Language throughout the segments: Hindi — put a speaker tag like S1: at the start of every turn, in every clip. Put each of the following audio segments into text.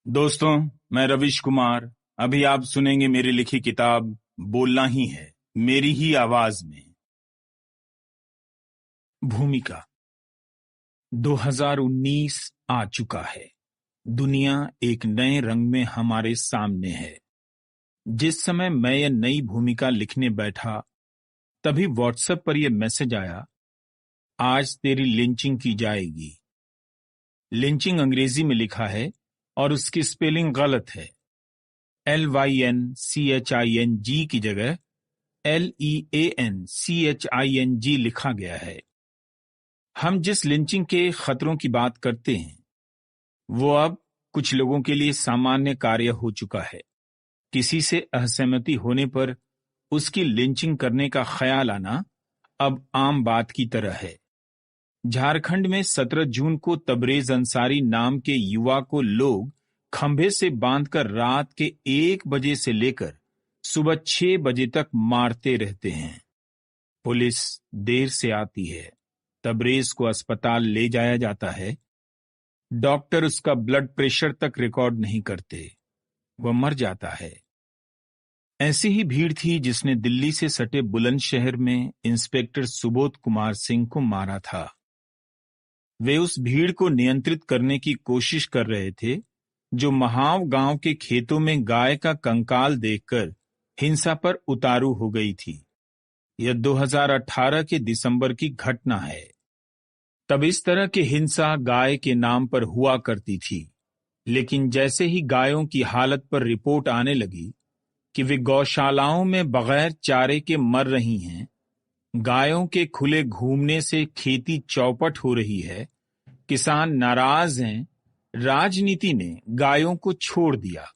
S1: दोस्तों, मैं रविश कुमार। अभी आप सुनेंगे मेरी लिखी किताब बोलना ही है, मेरी ही आवाज में। भूमिका। 2019 आ चुका है। दुनिया एक नए रंग में हमारे सामने है। जिस समय मैं यह नई भूमिका लिखने बैठा, तभी व्हाट्सएप पर यह मैसेज आया, आज तेरी लिंचिंग की जाएगी। लिंचिंग अंग्रेजी में लिखा है और उसकी स्पेलिंग गलत है। LYNCHING की जगह LEANCHING लिखा गया है। हम जिस लिंचिंग के खतरों की बात करते हैं, वो अब कुछ लोगों के लिए सामान्य कार्य हो चुका है। किसी से असहमति होने पर उसकी लिंचिंग करने का ख्याल आना अब आम बात की तरह है। झारखंड में 17 जून को तबरेज अंसारी नाम के युवा को लोग खंभे से बांधकर रात के 1 बजे से लेकर सुबह 6 बजे तक मारते रहते हैं। पुलिस देर से आती है। तबरेज को अस्पताल ले जाया जाता है। डॉक्टर उसका ब्लड प्रेशर तक रिकॉर्ड नहीं करते, वह मर जाता है। ऐसी ही भीड़ थी जिसने दिल्ली से सटे बुलंदशहर में इंस्पेक्टर सुबोध कुमार सिंह को मारा था। वे उस भीड़ को नियंत्रित करने की कोशिश कर रहे थे जो महाव गांव के खेतों में गाय का कंकाल देखकर हिंसा पर उतारू हो गई थी। यह 2018 के दिसंबर की घटना है। तब इस तरह की हिंसा गाय के नाम पर हुआ करती थी, लेकिन जैसे ही गायों की हालत पर रिपोर्ट आने लगी कि वे गौशालाओं में बगैर चारे के मर रही हैं, गायों के खुले घूमने से खेती चौपट हो रही है, किसान नाराज हैं, राजनीति ने गायों को छोड़ दिया,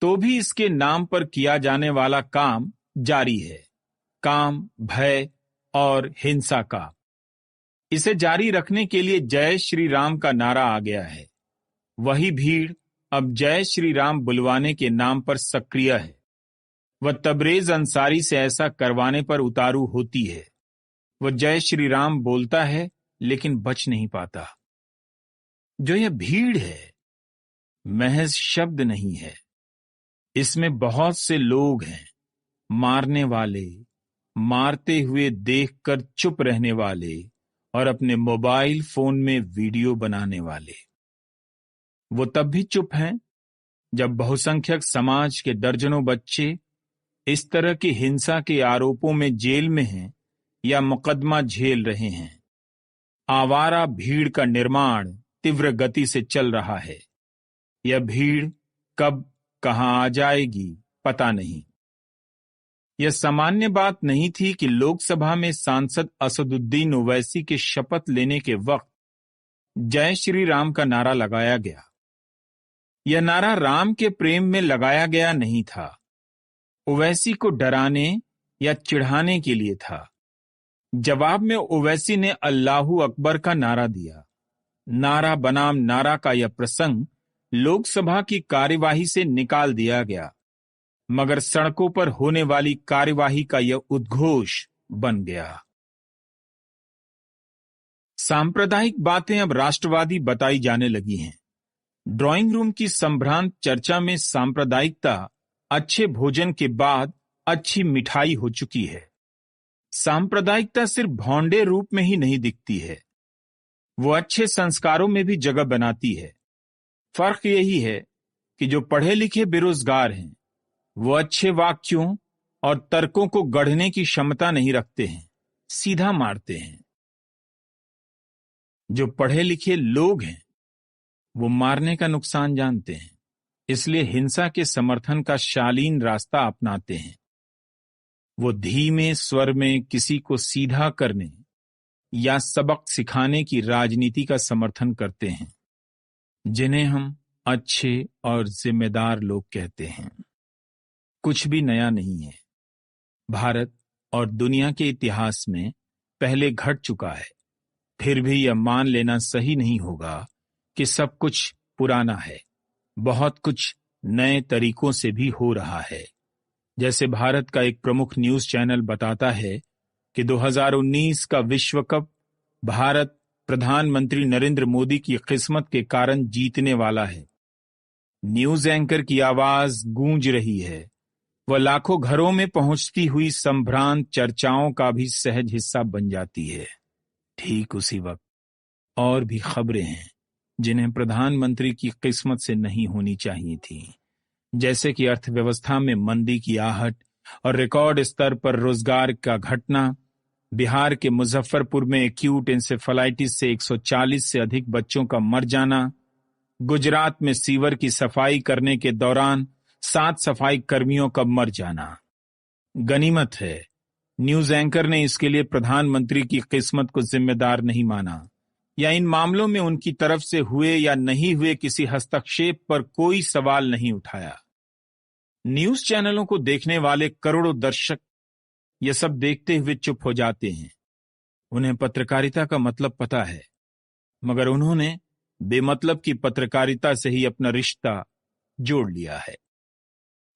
S1: तो भी इसके नाम पर किया जाने वाला काम जारी है। काम, भय और हिंसा का। इसे जारी रखने के लिए जय श्री राम का नारा आ गया है। वही भीड़ अब जय श्री राम बुलवाने के नाम पर सक्रिय है। वह तबरेज अंसारी से ऐसा करवाने पर उतारू होती है। वह जय श्री राम बोलता है, लेकिन बच नहीं पाता। जो यह भीड़ है, महज शब्द नहीं है। इसमें बहुत से लोग हैं, मारने वाले, मारते हुए देखकर चुप रहने वाले और अपने मोबाइल फोन में वीडियो बनाने वाले। वो तब भी चुप हैं जब बहुसंख्यक समाज के दर्जनों बच्चे इस तरह की हिंसा के आरोपों में जेल में हैं या मुकदमा झेल रहे हैं। आवारा भीड़ का निर्माण तीव्र गति से चल रहा है। यह भीड़ कब कहां आ जाएगी पता नहीं। यह सामान्य बात नहीं थी कि लोकसभा में सांसद असदुद्दीन ओवैसी के शपथ लेने के वक्त जय श्री राम का नारा लगाया गया। यह नारा राम के प्रेम में लगाया गया नहीं था, ओवैसी को डराने या चिढ़ाने के लिए था। जवाब में ओवैसी ने अल्लाहू अकबर का नारा दिया। नारा बनाम नारा का यह प्रसंग लोकसभा की कार्यवाही से निकाल दिया गया, मगर सड़कों पर होने वाली कार्यवाही का यह उद्घोष बन गया। सांप्रदायिक बातें अब राष्ट्रवादी बताई जाने लगी हैं। ड्राइंग रूम की संभ्रांत चर्चा में सांप्रदायिकता अच्छे भोजन के बाद अच्छी मिठाई हो चुकी है। सांप्रदायिकता सिर्फ भौंडे रूप में ही नहीं दिखती है, वो अच्छे संस्कारों में भी जगह बनाती है। फर्क यही है कि जो पढ़े लिखे बेरोजगार हैं, वो अच्छे वाक्यों और तर्कों को गढ़ने की क्षमता नहीं रखते हैं, सीधा मारते हैं। जो पढ़े लिखे लोग हैं, वो मारने का नुकसान जानते हैं, इसलिए हिंसा के समर्थन का शालीन रास्ता अपनाते हैं। वो धीमे स्वर में किसी को सीधा करने या सबक सिखाने की राजनीति का समर्थन करते हैं, जिन्हें हम अच्छे और जिम्मेदार लोग कहते हैं। कुछ भी नया नहीं है। भारत और दुनिया के इतिहास में पहले घट चुका है। फिर भी यह मान लेना सही नहीं होगा कि सब कुछ पुराना है। बहुत कुछ नए तरीकों से भी हो रहा है। जैसे भारत का एक प्रमुख न्यूज चैनल बताता है कि 2019 का विश्व कप भारत प्रधानमंत्री नरेंद्र मोदी की किस्मत के कारण जीतने वाला है। न्यूज एंकर की आवाज गूंज रही है। वह लाखों घरों में पहुंचती हुई संभ्रांत चर्चाओं का भी सहज हिस्सा बन जाती है। ठीक उसी वक्त और भी खबरें हैं जिन्हें प्रधानमंत्री की किस्मत से नहीं होनी चाहिए थी, जैसे कि अर्थव्यवस्था में मंदी की आहट और रिकॉर्ड स्तर पर रोजगार का घटना, बिहार के मुजफ्फरपुर में एक्यूट इंसेफेलाइटिस से 140 से अधिक बच्चों का मर जाना, गुजरात में सीवर की सफाई करने के दौरान 7 सफाई कर्मियों का मर जाना। गनीमत है न्यूज एंकर ने इसके लिए प्रधानमंत्री की किस्मत को जिम्मेदार नहीं माना या इन मामलों में उनकी तरफ से हुए या नहीं हुए किसी हस्तक्षेप पर कोई सवाल नहीं उठाया। न्यूज चैनलों को देखने वाले करोड़ों दर्शक ये सब देखते हुए चुप हो जाते हैं। उन्हें पत्रकारिता का मतलब पता है, मगर उन्होंने बेमतलब की पत्रकारिता से ही अपना रिश्ता जोड़ लिया है।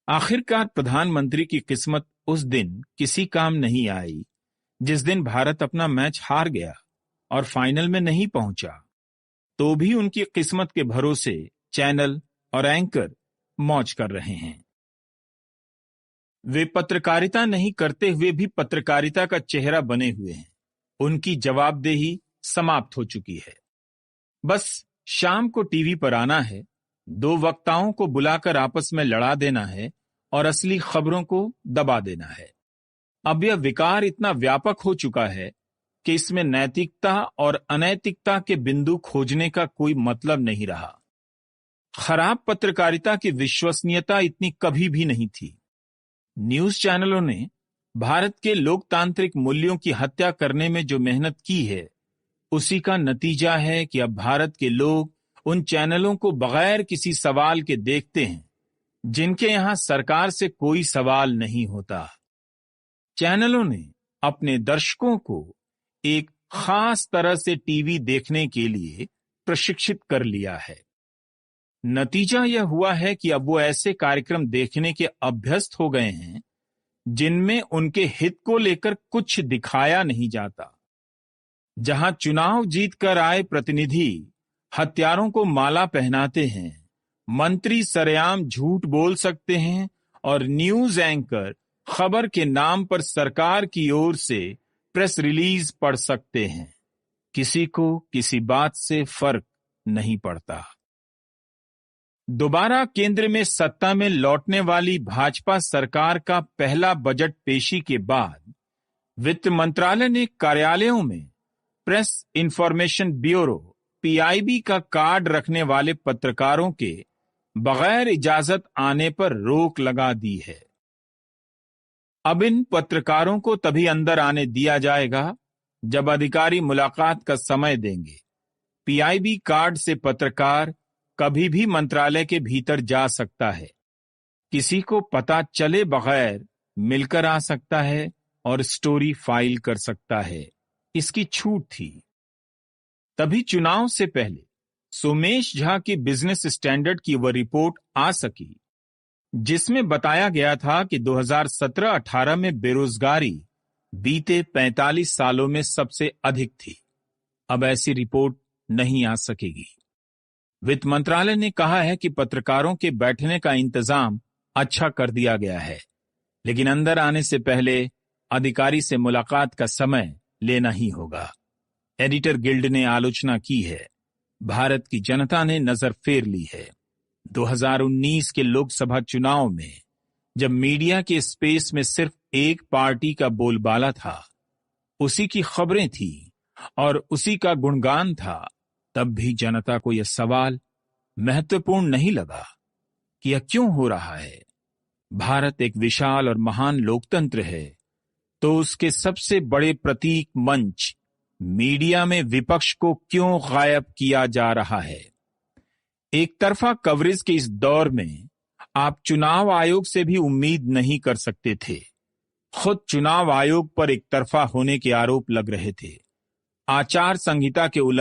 S1: आखिरकार प्रधानमंत्री की किस्मत उस दिन किसी काम नहीं आई जिस दिन भारत अपना मैच हार गया और फाइनल में नहीं पहुंचा। तो भी उनकी किस्मत के भरोसे चैनल और एंकर मौज कर रहे हैं। वे पत्रकारिता नहीं करते हुए भी पत्रकारिता का चेहरा बने हुए हैं। उनकी जवाबदेही समाप्त हो चुकी है। बस शाम को टीवी पर आना है, 2 वक्ताओं को बुलाकर आपस में लड़ा देना है और असली खबरों को दबा देना है। अब यह विकार इतना व्यापक हो चुका है कि इसमें नैतिकता और अनैतिकता के बिंदु खोजने का कोई मतलब नहीं रहा। खराब पत्रकारिता की विश्वसनीयता इतनी कभी भी नहीं थी। न्यूज चैनलों ने भारत के लोकतांत्रिक मूल्यों की हत्या करने में जो मेहनत की है, उसी का नतीजा है कि अब भारत के लोग उन चैनलों को बगैर किसी सवाल के देखते हैं जिनके यहां सरकार से कोई सवाल नहीं होता। चैनलों ने अपने दर्शकों को एक खास तरह से टीवी देखने के लिए प्रशिक्षित कर लिया है। नतीजा यह हुआ है कि अब वो ऐसे कार्यक्रम देखने के अभ्यस्त हो गए हैं जिनमें उनके हित को लेकर कुछ दिखाया नहीं जाता। जहां चुनाव जीतकर आए प्रतिनिधि हत्यारों को माला पहनाते हैं, मंत्री सरेआम झूठ बोल सकते हैं और न्यूज एंकर खबर के नाम पर सरकार की ओर से प्रेस रिलीज पढ़ सकते हैं, किसी को किसी बात से फर्क नहीं पड़ता। दोबारा केंद्र में सत्ता में लौटने वाली भाजपा सरकार का पहला बजट पेशी के बाद वित्त मंत्रालय ने कार्यालयों में प्रेस इंफॉर्मेशन ब्यूरो पीआईबी का कार्ड रखने वाले पत्रकारों के बगैर इजाजत आने पर रोक लगा दी है। अब इन पत्रकारों को तभी अंदर आने दिया जाएगा जब अधिकारी मुलाकात का समय देंगे। पीआईबी कार्ड से पत्रकार कभी भी मंत्रालय के भीतर जा सकता है, किसी को पता चले बगैर मिलकर आ सकता है और स्टोरी फाइल कर सकता है। इसकी छूट थी। तभी चुनाव से पहले सोमेश झा की बिजनेस स्टैंडर्ड की वह रिपोर्ट आ सकी जिसमें बताया गया था कि 2017-18 में बेरोजगारी बीते 45 सालों में सबसे अधिक थी। अब ऐसी रिपोर्ट नहीं आ सकेगी। वित्त मंत्रालय ने कहा है कि पत्रकारों के बैठने का इंतजाम अच्छा कर दिया गया है, लेकिन अंदर आने से पहले अधिकारी से मुलाकात का समय लेना ही होगा। एडिटर गिल्ड ने आलोचना की है। भारत की जनता ने नजर फेर ली है। 2019 के लोकसभा चुनाव में जब मीडिया के स्पेस में सिर्फ एक पार्टी का बोलबाला था, उसी की खबरें थी और उसी का गुणगान था, तब भी जनता को यह सवाल महत्वपूर्ण नहीं लगा कि यह क्यों हो रहा है। भारत एक विशाल और महान लोकतंत्र है, तो उसके सबसे बड़े प्रतीक मंच मीडिया में विपक्ष को क्यों गायब किया जा रहा है। एक तरफा कवरेज के इस दौर में आप चुनाव आयोग से भी उम्मीद नहीं कर सकते थे। खुद चुनाव आयोग पर एक तरफा होने के आरोप लग रहे थे। आचार संहिता के